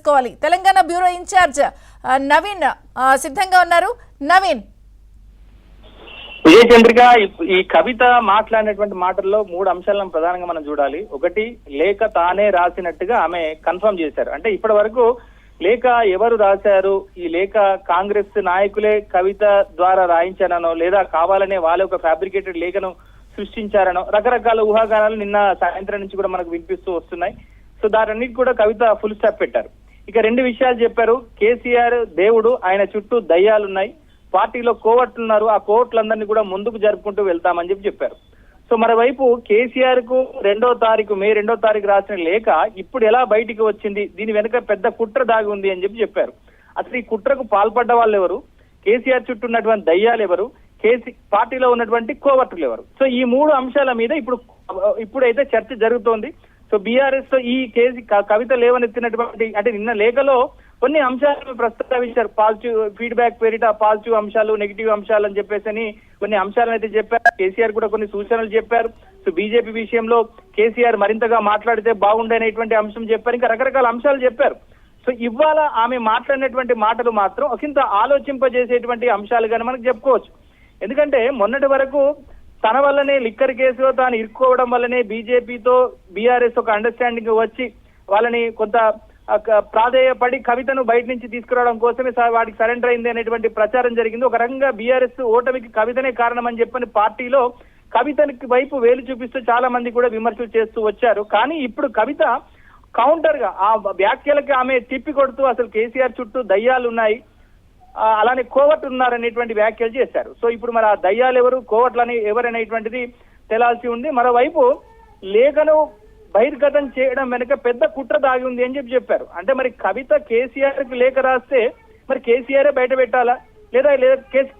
తెలుసుకోవాలి. Telangana bureau incharge Naveen సిద్ధంగా ఉన్నారు. నవీన్, విజయ చంద్రిక, ఈ కవిత మాట్లాడినటువంటి మాటల్లో 3 అంశాలను ప్రధానంగా మనం చూడాలి. ఒకటి, లేఖ తానే రాసినట్టుగా ఆమె కన్ఫర్మ్ చేశారు. అంటే ఇప్పటి వరకు లేఖ ఎవరు రాశారు, ఈ లేఖ కాంగ్రెస్ నాయకులే కవిత ద్వారా రాయించారనో లేదా కావాలనే వాళ్ళ ఒక ఫ్యాబ్రికేటెడ్ లేఖను సృష్టించారనో రకరకాల ఊహాగానాలు నిన్న సాయంత్రం నుంచి కూడా మనకు వినిపిస్తూ వస్తున్నాయి. సో దానన్నిటి కూడా కవిత ఫుల్ స్టాప్ పెట్టారు. ఇక 2 విషయాలు చెప్పారు. కేసీఆర్ దేవుడు, ఆయన చుట్టూ దయ్యాలున్నాయి, పార్టీలో కోవట్లున్నారు, ఆ కోవట్లందరినీ కూడా ముందుకు జరుపుకుంటూ వెళ్తామని చెప్పారు. సో మరోవైపు కేసీఆర్ కు మే 2వ తారీఖు రాసిన లేఖ ఇప్పుడు ఎలా బయటికి వచ్చింది, దీని వెనుక పెద్ద కుట్ర దాగి ఉంది అని చెప్పారు. అసలు ఈ కుట్రకు పాల్పడ్డ వాళ్ళు ఎవరు, కేసీఆర్ చుట్టూ ఉన్నటువంటి దయ్యాలు ఎవరు, పార్టీలో ఉన్నటువంటి కోవట్లు ఎవరు? సో ఈ 3 అంశాల మీద ఇప్పుడైతే చర్చ జరుగుతోంది. సో బీఆర్ఎస్ ఈ కవిత లేవనెత్తినటువంటి, అంటే నిన్న లేఖలో కొన్ని అంశాలను ప్రస్తావించారు. పాజిటివ్ ఫీడ్బ్యాక్ పేరిట పాజిటివ్ అంశాలు, నెగిటివ్ అంశాలు అని చెప్పేసి కొన్ని అంశాలను అయితే చెప్పారు. కేసీఆర్ కూడా కొన్ని సూచనలు చెప్పారు. సో బీజేపీ విషయంలో కేసీఆర్ మరింతగా మాట్లాడితే బాగుండేటువంటి అంశం చెప్పారు. ఇంకా రకరకాల అంశాలు చెప్పారు. సో ఇవాళ ఆమె మాట్లాడినటువంటి మాటలు మాత్రం ఒకంత ఆలోచింపజేసేటువంటి అంశాలుగానే మనకు చెప్పుకోవచ్చు. ఎందుకంటే మొన్నటి వరకు తన వల్లనే లిక్కర్ కేసులో తాను ఇరుక్కోవడం వల్లనే బీజేపీతో బీఆర్ఎస్ ఒక అండర్స్టాండింగ్ వచ్చి వాళ్ళని కొంత ప్రాధేయపడి కవితను బయట నుంచి తీసుకురావడం కోసమే వాడికి సరెండర్ అయింది అనేటువంటి ప్రచారం జరిగింది. ఒక రకంగా బీఆర్ఎస్ ఓటమికి కవితనే కారణం అని చెప్పని పార్టీలో కవితనికి వైపు వేలు చూపిస్తూ చాలా మంది కూడా విమర్శలు చేస్తూ వచ్చారు. కానీ ఇప్పుడు కవిత కౌంటర్ గా ఆ వ్యాఖ్యలకి ఆమె తిప్పి కొడుతూ అసలు కేసీఆర్ చుట్టూ దయ్యాలు ఉన్నాయి, అలానే కోవట్లు ఉన్నారనేటువంటి వ్యాఖ్యలు చేశారు. సో ఇప్పుడు మరి ఆ దయ్యాలు ఎవరు, కోవట్లని ఎవరనేటువంటిది తెలాల్సి ఉంది. మరోవైపు లేఖను బహిర్గతం చేయడం వెనుక పెద్ద కుట్ర దాగి ఉంది అని చెప్పారు. అంటే మరి కవిత కేసీఆర్ కి లేఖ రాస్తే మరి కేసీఆర్ బయట పెట్టాలా, లేదా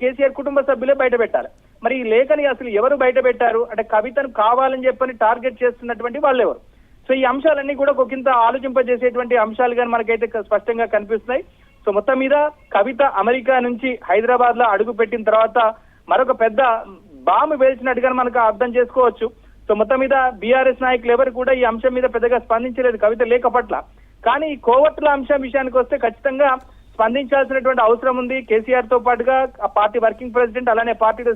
కేసీఆర్ కుటుంబ సభ్యులే బయట పెట్టాలా? మరి ఈ లేఖని అసలు ఎవరు బయట పెట్టారు? అంటే కవితను కావాలని చెప్పని టార్గెట్ చేస్తున్నటువంటి వాళ్ళు ఎవరు? సో ఈ అంశాలన్నీ కూడా ఒకంత ఆలోచింపజేసేటువంటి అంశాలుగా మనకైతే స్పష్టంగా కనిపిస్తున్నాయి. సో మొత్తం మీద కవిత అమెరికా నుంచి హైదరాబాద్ లో అడుగు పెట్టిన తర్వాత మరొక పెద్ద బాంబు వేల్చినట్టుగా మనకు అర్థం చేసుకోవచ్చు. సో మొత్తం మీద బీఆర్ఎస్ నాయకులు ఎవరు కూడా ఈ అంశం మీద పెద్దగా స్పందించలేదు కవిత లేఖ పట్ల. కానీ ఈ కోవట్ల అంశం విషయానికి వస్తే ఖచ్చితంగా స్పందించాల్సినటువంటి అవసరం ఉంది. కేసీఆర్ తో పాటుగా ఆ పార్టీ వర్కింగ్ ప్రెసిడెంట్, అలానే పార్టీలో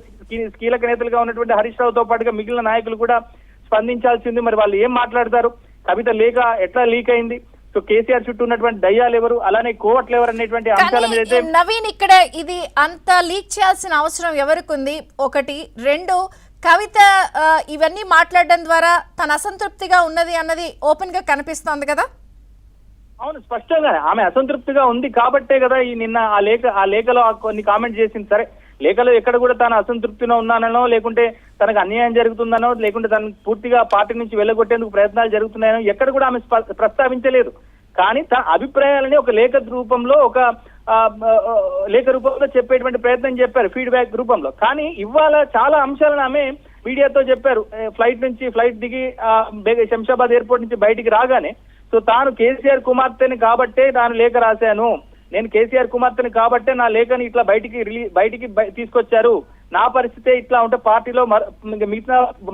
కీలక నేతలుగా ఉన్నటువంటి హరీష్ రావుతో పాటుగా మిగిలిన నాయకులు కూడా స్పందించాల్సింది. మరి వాళ్ళు ఏం మాట్లాడతారు, కవిత లేఖ ఎట్లా లీక్ అయింది, సో కేసీఆర్ చుట్టూ ఉన్నటువంటి దయ్యాలు ఎవరు, అలానే కోవట్లు ఎవరు అనేటువంటి అంశాల మీద అయితే నవీన్ ఇక్కడ ఇది అంత లీక్ చేయాల్సిన అవసరం ఎవరికి ఉంది? ఒకటి. 2, కవిత ఇవన్నీ మాట్లాడడం ద్వారా తన అసంతృప్తిగా ఉన్నది అన్నది ఓపెన్ గా కనిపిస్తోంది కదా? అవును, స్పష్టంగా ఆమె అసంతృప్తిగా ఉంది కాబట్టే కదా ఈ నిన్న ఆ లేఖలో కొన్ని కామెంట్ చేసింది. సరే, లేఖలో ఎక్కడ కూడా తాను అసంతృప్తిలో ఉన్నానో, లేకుంటే తనకు అన్యాయం జరుగుతుందనో, లేకుంటే తను పూర్తిగా పార్టీ నుంచి వెళ్ళగొట్టేందుకు ప్రయత్నాలు జరుగుతున్నాయనో ఎక్కడ కూడా ఆమె ప్రస్తావించలేదు. కానీ తన అభిప్రాయాలని ఒక లేఖ రూపంలో చెప్పేటువంటి ప్రయత్నం చెప్పారు, ఫీడ్బ్యాక్ రూపంలో. కానీ ఇవాళ చాలా అంశాలను ఆమె మీడియాతో చెప్పారు. ఫ్లైట్ దిగి శంషాబాద్ ఎయిర్పోర్ట్ నుంచి బయటికి రాగానే సో తాను కేసీఆర్ కుమార్తెని కాబట్టే తాను లేఖ రాశాను, నేను కేసీఆర్ కుమార్తెని కాబట్టే నా లేఖని ఇట్లా బయటికి తీసుకొచ్చారు, నా పరిస్థితే ఇట్లా ఉంటే పార్టీలో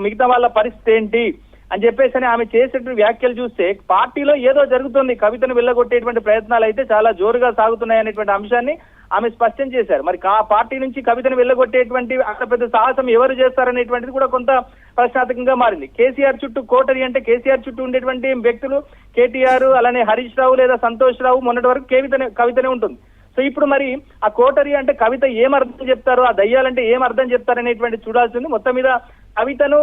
మిగతా వాళ్ళ పరిస్థితి ఏంటి అని చెప్పేసి ఆమె చేసేటువంటి వ్యాఖ్యలు చూస్తే పార్టీలో ఏదో జరుగుతుంది, కవితను వెళ్ళగొట్టేటువంటి ప్రయత్నాలు అయితే చాలా జోరుగా సాగుతున్నాయి అనేటువంటి అంశాన్ని ఆమె స్పష్టం చేశారు. మరి పార్టీ నుంచి కవితను వెళ్ళగొట్టేటువంటి అంత పెద్ద సాహసం ఎవరు చేస్తారనేటువంటిది కూడా కొంత ప్రశ్నార్థకంగా మారింది. కేసీఆర్ చుట్టూ కోటరి అంటే కేసీఆర్ చుట్టూ ఉండేటువంటి వ్యక్తులు కేటీఆర్, అలానే హరీష్ రావు లేదా సంతోష్ రావు, మొన్నటి వరకు కవితనే ఉంటుంది. సో ఇప్పుడు మరి ఆ కోటరి అంటే కవిత ఏం అర్థం చెప్తారు, ఆ దయ్యాలంటే ఏం అర్థం చెప్తారనేటువంటి చూడాల్సింది. మొత్తం మీద కవితను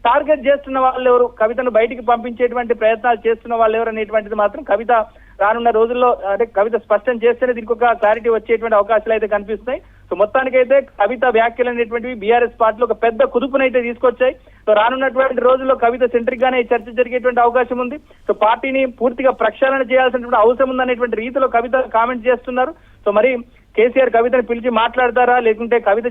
టార్గెట్ చేస్తున్న వాళ్ళు ఎవరు, కవితను బయటికి పంపించేటువంటి ప్రయత్నాలు చేస్తున్న వాళ్ళు ఎవరు అనేటువంటిది మాత్రం కవిత రానున్న రోజుల్లో అంటే కవిత స్పష్టం చేస్తేనే దీనికి ఒక క్లారిటీ వచ్చేటువంటి అవకాశాలు అయితే కనిపిస్తున్నాయి. సో మొత్తానికైతే కవిత వ్యాఖ్యలు అనేటువంటివి బీఆర్ఎస్ పార్టీలో ఒక పెద్ద కుదుపునైతే తీసుకొచ్చాయి. సో రానున్నటువంటి రోజుల్లో కవిత సెంట్రిక్ గానే చర్చ జరిగేటువంటి అవకాశం ఉంది. సో పార్టీని పూర్తిగా ప్రక్షాళన చేయాల్సినటువంటి అవసరం ఉందనేటువంటి రీతిలో కవిత కామెంట్ చేస్తున్నారు. సో మరి కేసీఆర్ కవితను పిలిచి మాట్లాడతారా, లేకుంటే కవిత